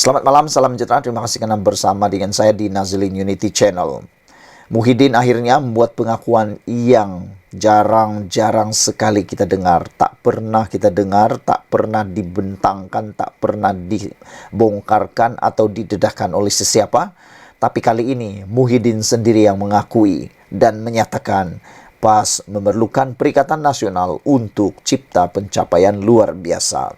Selamat malam, salam sejahtera. Terima kasih karena bersama dengan saya di Nazlin Unity Channel. Muhyiddin akhirnya membuat pengakuan yang jarang-jarang sekali kita dengar. Tak pernah kita dengar, tak pernah dibentangkan, tak pernah dibongkarkan atau didedahkan oleh sesiapa. Tapi kali ini Muhyiddin sendiri yang mengakui dan menyatakan PAS memerlukan perikatan nasional untuk cipta pencapaian luar biasa.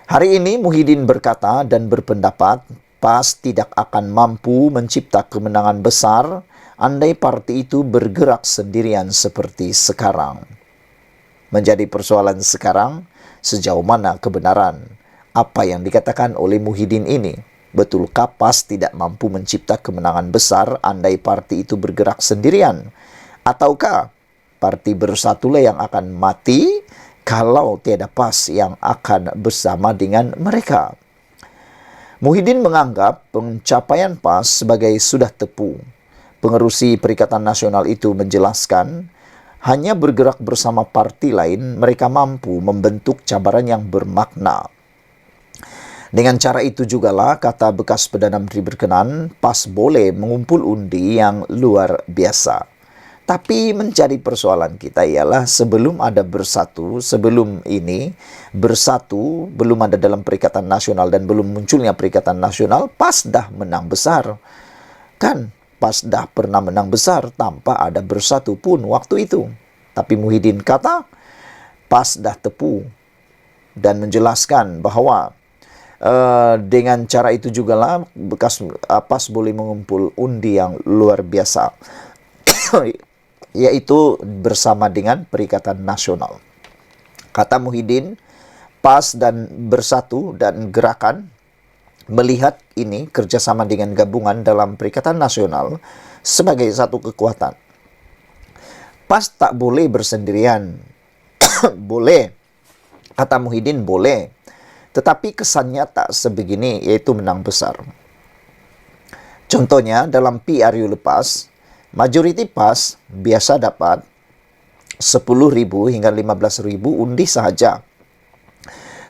Hari ini Muhyiddin berkata dan berpendapat PAS tidak akan mampu mencipta kemenangan besar andai parti itu bergerak sendirian seperti sekarang. Menjadi persoalan sekarang, sejauh mana kebenaran apa yang dikatakan oleh Muhyiddin ini? Betulkah PAS tidak mampu mencipta kemenangan besar andai parti itu bergerak sendirian? Ataukah parti Bersatulah yang akan mati kalau tiada PAS yang akan bersama dengan mereka? Muhyiddin menganggap pencapaian PAS sebagai sudah tepu. Pengerusi Perikatan Nasional itu menjelaskan, hanya bergerak bersama parti lain, mereka mampu membentuk cabaran yang bermakna. Dengan cara itu jugalah, kata bekas Perdana Menteri berkenan, PAS boleh mengumpul undi yang luar biasa. Tapi menjadi persoalan kita ialah sebelum ada Bersatu, sebelum ini Bersatu belum ada dalam Perikatan Nasional dan belum munculnya Perikatan Nasional, PAS dah menang besar. Kan PAS dah pernah menang besar tanpa ada Bersatu pun waktu itu. Tapi Muhyiddin kata PAS dah tepu dan menjelaskan bahawa dengan cara itu jugalah bekas PAS boleh mengumpul undi yang luar biasa. Yaitu bersama dengan Perikatan Nasional. Kata Muhyiddin, PAS dan Bersatu dan Gerakan melihat ini kerjasama dengan gabungan dalam Perikatan Nasional sebagai satu kekuatan. PAS tak boleh bersendirian. Boleh, kata Muhyiddin, boleh. Tetapi kesannya tak sebegini, yaitu menang besar. Contohnya dalam PRU lepas, majoriti PAS biasa dapat 10,000 hingga 15,000 undi sahaja.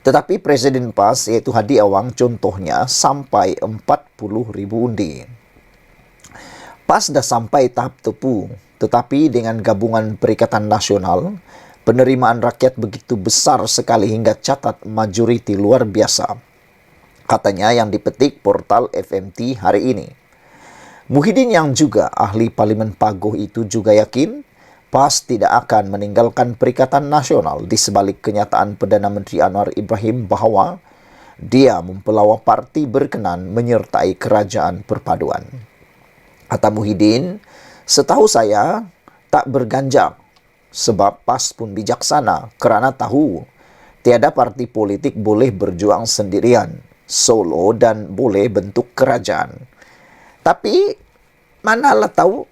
Tetapi Presiden PAS yaitu Hadi Awang contohnya sampai 40,000 undi. PAS dah sampai tahap tepu, tetapi dengan gabungan Perikatan Nasional, penerimaan rakyat begitu besar sekali hingga catat majoriti luar biasa. Katanya yang dipetik portal FMT hari ini. Muhyiddin yang juga ahli Parlimen Paguh itu juga yakin PAS tidak akan meninggalkan Perikatan Nasional di sebalik kenyataan Perdana Menteri Anwar Ibrahim bahawa dia mempelawa parti berkenan menyertai kerajaan perpaduan. Kata Muhyiddin, setahu saya tak berganjak sebab PAS pun bijaksana kerana tahu tiada parti politik boleh berjuang sendirian, solo dan boleh bentuk kerajaan. Tapi manalah tahu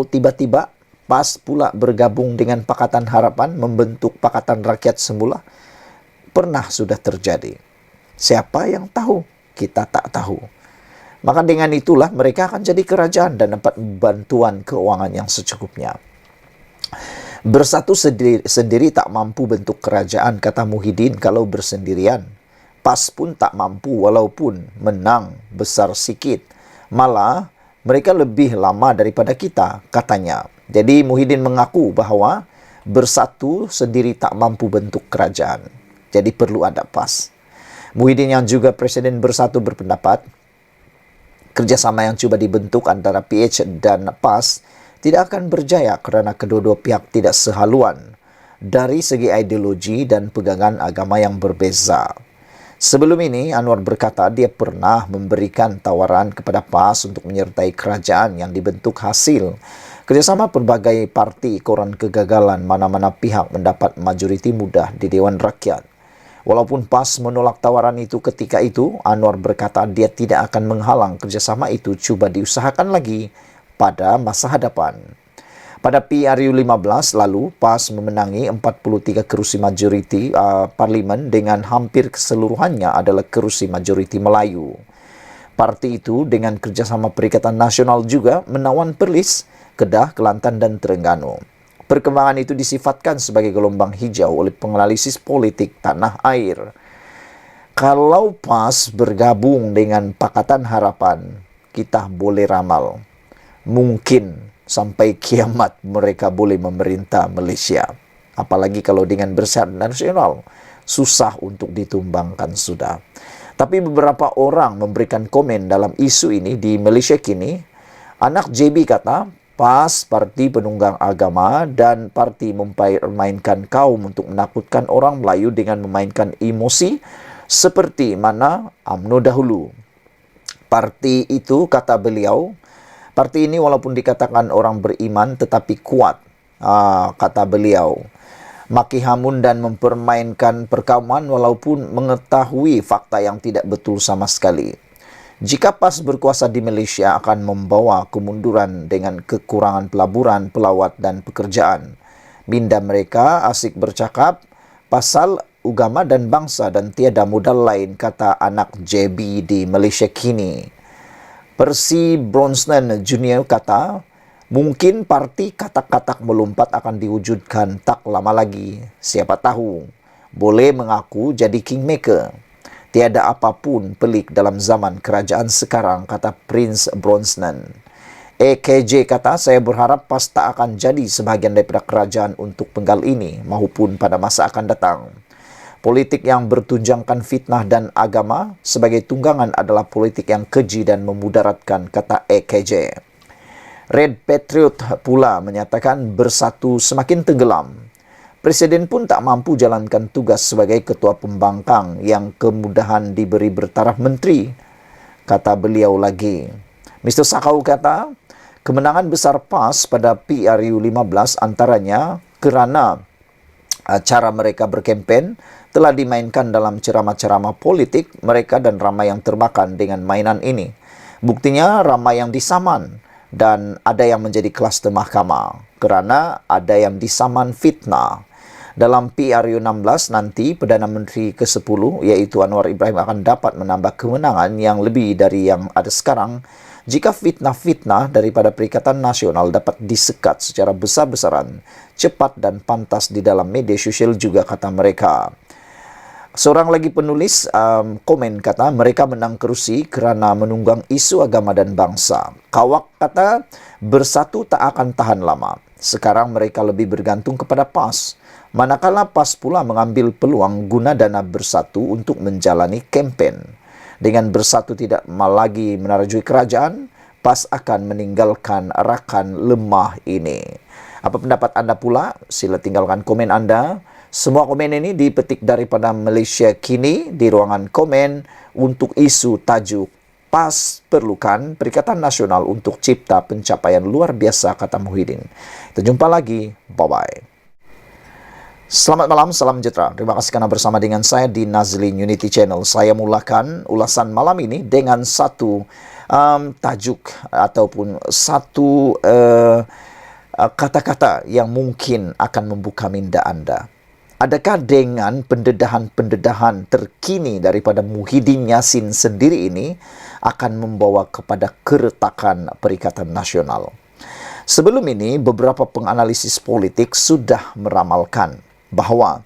tiba-tiba PAS pula bergabung dengan Pakatan Harapan membentuk Pakatan Rakyat semula. Pernah sudah terjadi. Siapa yang tahu? Kita tak tahu. Maka dengan itulah mereka akan jadi kerajaan dan dapat bantuan keuangan yang secukupnya. Bersatu sendiri tak mampu bentuk kerajaan, kata Muhyiddin, kalau bersendirian. PAS pun tak mampu walaupun menang besar sikit. Malah mereka lebih lama daripada kita, katanya. Jadi Muhyiddin mengaku bahawa Bersatu sendiri tak mampu bentuk kerajaan. Jadi perlu ada PAS. Muhyiddin yang juga Presiden Bersatu berpendapat, kerjasama yang cuba dibentuk antara PH dan PAS tidak akan berjaya kerana kedua-dua pihak tidak sehaluan dari segi ideologi dan pegangan agama yang berbeza. Sebelum ini, Anwar berkata dia pernah memberikan tawaran kepada PAS untuk menyertai kerajaan yang dibentuk hasil kerjasama pelbagai parti koran kegagalan mana-mana pihak mendapat majoriti mudah di Dewan Rakyat. Walaupun PAS menolak tawaran itu ketika itu, Anwar berkata dia tidak akan menghalang kerjasama itu cuba diusahakan lagi pada masa hadapan. Pada PRU 15 lalu, PAS memenangi 43 kerusi majoriti parlimen dengan hampir keseluruhannya adalah kerusi majoriti Melayu. Parti itu dengan kerjasama Perikatan Nasional juga menawan Perlis, Kedah, Kelantan dan Terengganu. Perkembangan itu disifatkan sebagai gelombang hijau oleh penganalisis politik tanah air. Kalau PAS bergabung dengan Pakatan Harapan, kita boleh ramal, mungkin sampai kiamat mereka boleh memerintah Malaysia. Apalagi kalau dengan Bersatu Nasional, susah untuk ditumbangkan sudah. Tapi beberapa orang memberikan komen dalam isu ini di Malaysia kini. Anak JB kata, PAS parti penunggang agama dan parti mempermainkan kaum untuk menakutkan orang Melayu dengan memainkan emosi seperti mana UMNO dahulu. Parti itu, kata beliau, parti ini walaupun dikatakan orang beriman tetapi kuat, kata beliau. Maki hamun dan mempermainkan perkauman walaupun mengetahui fakta yang tidak betul sama sekali. Jika PAS berkuasa di Malaysia akan membawa kemunduran dengan kekurangan pelaburan, pelawat dan pekerjaan. Minda mereka asik bercakap pasal agama dan bangsa dan tiada modal lain, kata anak JB di Malaysia kini. Percy Brosnan Jr. kata, mungkin parti katak-katak melompat akan diwujudkan tak lama lagi. Siapa tahu, boleh mengaku jadi kingmaker. Tiada apapun pelik dalam zaman kerajaan sekarang, kata Prince Brosnan. AKJ kata, saya berharap PAS tak akan jadi sebahagian daripada kerajaan untuk penggal ini maupun pada masa akan datang. Politik yang bertunjangkan fitnah dan agama sebagai tunggangan adalah politik yang keji dan memudaratkan, kata AKJ. Red Patriot pula menyatakan Bersatu semakin tenggelam. Presiden pun tak mampu jalankan tugas sebagai ketua pembangkang yang kemudahan diberi bertaraf menteri, kata beliau lagi. Mr. Sakau kata, kemenangan besar PAS pada PRU 15 antaranya kerana cara mereka berkempen telah dimainkan dalam ceramah-ceramah politik mereka dan ramai yang termakan dengan mainan ini. Buktinya ramai yang disaman dan ada yang menjadi kluster mahkamah kerana ada yang disaman fitnah. Dalam PRU 16 nanti, Perdana Menteri ke-10 iaitu Anwar Ibrahim akan dapat menambah kemenangan yang lebih dari yang ada sekarang jika fitnah-fitnah daripada Perikatan Nasional dapat disekat secara besar-besaran, cepat dan pantas di dalam media sosial juga, kata mereka. Seorang lagi penulis komen kata, mereka menang kerusi kerana menunggang isu agama dan bangsa. Kawak kata, Bersatu tak akan tahan lama. Sekarang mereka lebih bergantung kepada PAS. Manakala PAS pula mengambil peluang guna dana Bersatu untuk menjalani kempen. Dengan Bersatu tidak lagi menarjui kerajaan, PAS akan meninggalkan rakan lemah ini. Apa pendapat anda pula? Sila tinggalkan komen anda. Semua komen ini dipetik daripada Malaysia Kini di ruangan komen untuk isu tajuk PAS perlukan Perikatan Nasional untuk cipta pencapaian luar biasa, kata Muhyiddin. Kita jumpa lagi. Bye-bye. Selamat malam, salam sejahtera. Terima kasih kerana bersama dengan saya di Nazlin Unity Channel. Saya mulakan ulasan malam ini dengan satu tajuk ataupun satu kata-kata yang mungkin akan membuka minda anda. Adakah dengan pendedahan-pendedahan terkini daripada Muhyiddin Yassin sendiri ini akan membawa kepada keretakan Perikatan Nasional? Sebelum ini, beberapa penganalisis politik sudah meramalkan bahawa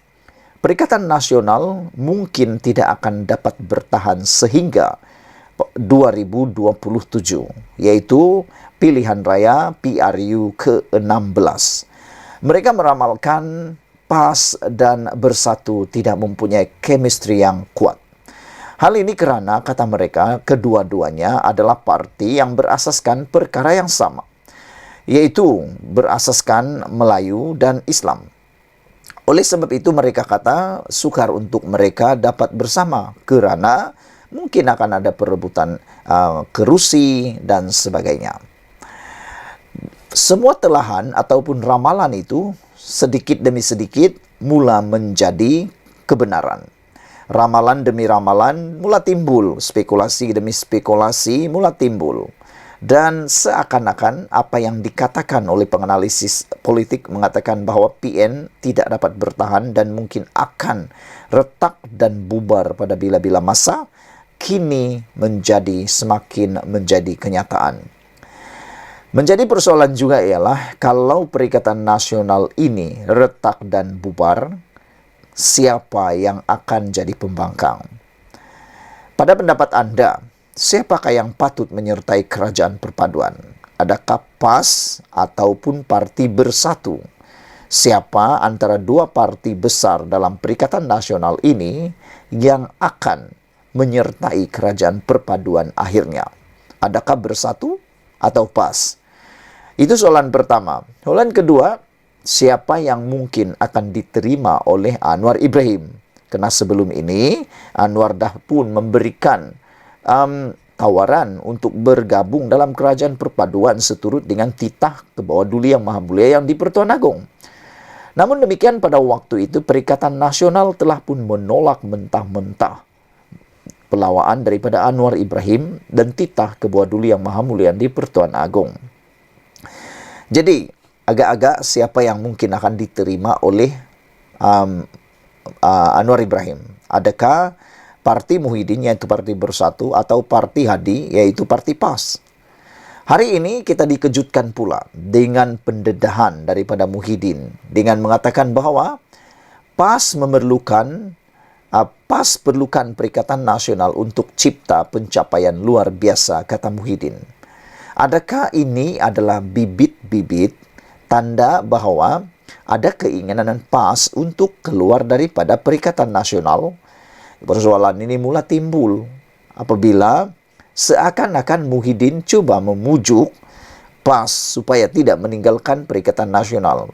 Perikatan Nasional mungkin tidak akan dapat bertahan sehingga 2027, iaitu pilihan raya PRU ke-16. Mereka meramalkan PAS dan Bersatu tidak mempunyai chemistry yang kuat. Hal ini kerana, kata mereka, kedua-duanya adalah parti yang berasaskan perkara yang sama, iaitu berasaskan Melayu dan Islam. Oleh sebab itu mereka kata sukar untuk mereka dapat bersama kerana mungkin akan ada perebutan kerusi dan sebagainya. Semua telahan ataupun ramalan itu sedikit demi sedikit mula menjadi kebenaran. Ramalan demi ramalan mula timbul, spekulasi demi spekulasi mula timbul. Dan seakan-akan apa yang dikatakan oleh penganalisis politik mengatakan bahawa PN tidak dapat bertahan dan mungkin akan retak dan bubar pada bila-bila masa, kini semakin menjadi kenyataan. Menjadi persoalan juga ialah kalau Perikatan Nasional ini retak dan bubar, siapa yang akan jadi pembangkang? Pada pendapat Anda, siapakah yang patut menyertai kerajaan perpaduan? Adakah PAS ataupun Parti Bersatu? Siapa antara dua parti besar dalam Perikatan Nasional ini yang akan menyertai kerajaan perpaduan akhirnya? Adakah Bersatu atau PAS? Itu soalan pertama. Soalan kedua, siapa yang mungkin akan diterima oleh Anwar Ibrahim? Karena sebelum ini, Anwar dah pun memberikan tawaran untuk bergabung dalam kerajaan perpaduan seturut dengan titah Kebawah Duli Yang Maha Mulia yang di Pertuan Agong. Namun demikian, pada waktu itu Perikatan Nasional telah pun menolak mentah-mentah pelawaan daripada Anwar Ibrahim dan titah Kebawah Duli Yang Maha Mulia di Pertuan Agong. Jadi, agak-agak siapa yang mungkin akan diterima oleh Anwar Ibrahim? Adakah Parti Muhyiddin, yaitu Parti Bersatu, atau Parti Hadi, yaitu Parti PAS? Hari ini kita dikejutkan pula dengan pendedahan daripada Muhyiddin dengan mengatakan bahawa PAS perlukan Perikatan Nasional untuk cipta pencapaian luar biasa, kata Muhyiddin. Adakah ini adalah bibit-bibit tanda bahawa ada keinginan PAS untuk keluar daripada Perikatan Nasional? Persoalan ini mula timbul apabila seakan-akan Muhyiddin cuba memujuk PAS supaya tidak meninggalkan Perikatan Nasional.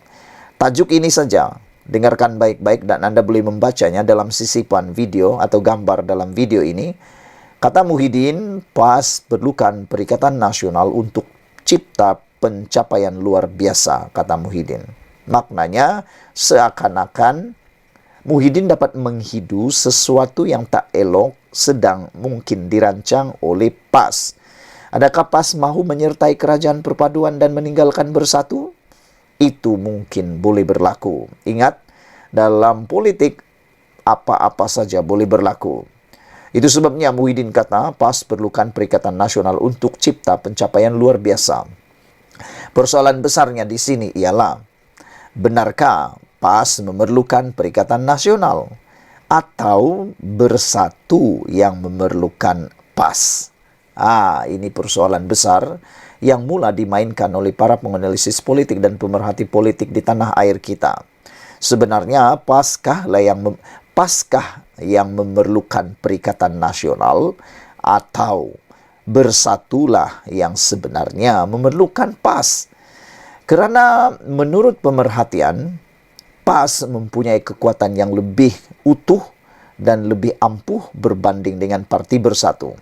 Tajuk ini saja, dengarkan baik-baik dan Anda boleh membacanya dalam sisipan video atau gambar dalam video ini. Kata Muhyiddin, PAS perlukan Perikatan Nasional untuk cipta pencapaian luar biasa, kata Muhyiddin. Maknanya, seakan-akan Muhyiddin dapat menghidu sesuatu yang tak elok sedang mungkin dirancang oleh PAS. Adakah PAS mahu menyertai kerajaan perpaduan dan meninggalkan Bersatu? Itu mungkin boleh berlaku. Ingat, dalam politik, apa-apa saja boleh berlaku. Itu sebabnya Muhyiddin kata PAS perlukan Perikatan Nasional untuk cipta pencapaian luar biasa. Persoalan besarnya di sini ialah, benarkah PAS memerlukan Perikatan Nasional atau Bersatu yang memerlukan PAS? Ini persoalan besar yang mula dimainkan oleh para penganalisis politik dan pemerhati politik di tanah air kita. Sebenarnya PAS-kah yang memerlukan Perikatan Nasional atau Bersatulah yang sebenarnya memerlukan PAS? Kerana menurut pemerhatian, PAS mempunyai kekuatan yang lebih utuh dan lebih ampuh berbanding dengan Parti Bersatu.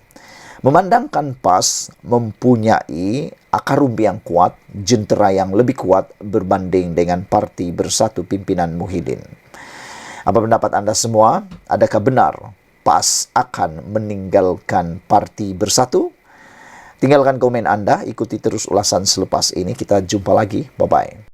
Memandangkan PAS mempunyai akar rumpi yang kuat, jentera yang lebih kuat berbanding dengan Parti Bersatu pimpinan Muhyiddin. Apa pendapat Anda semua? Adakah benar PAS akan meninggalkan Parti Bersatu? Tinggalkan komen Anda, ikuti terus ulasan selepas ini. Kita jumpa lagi. Bye-bye.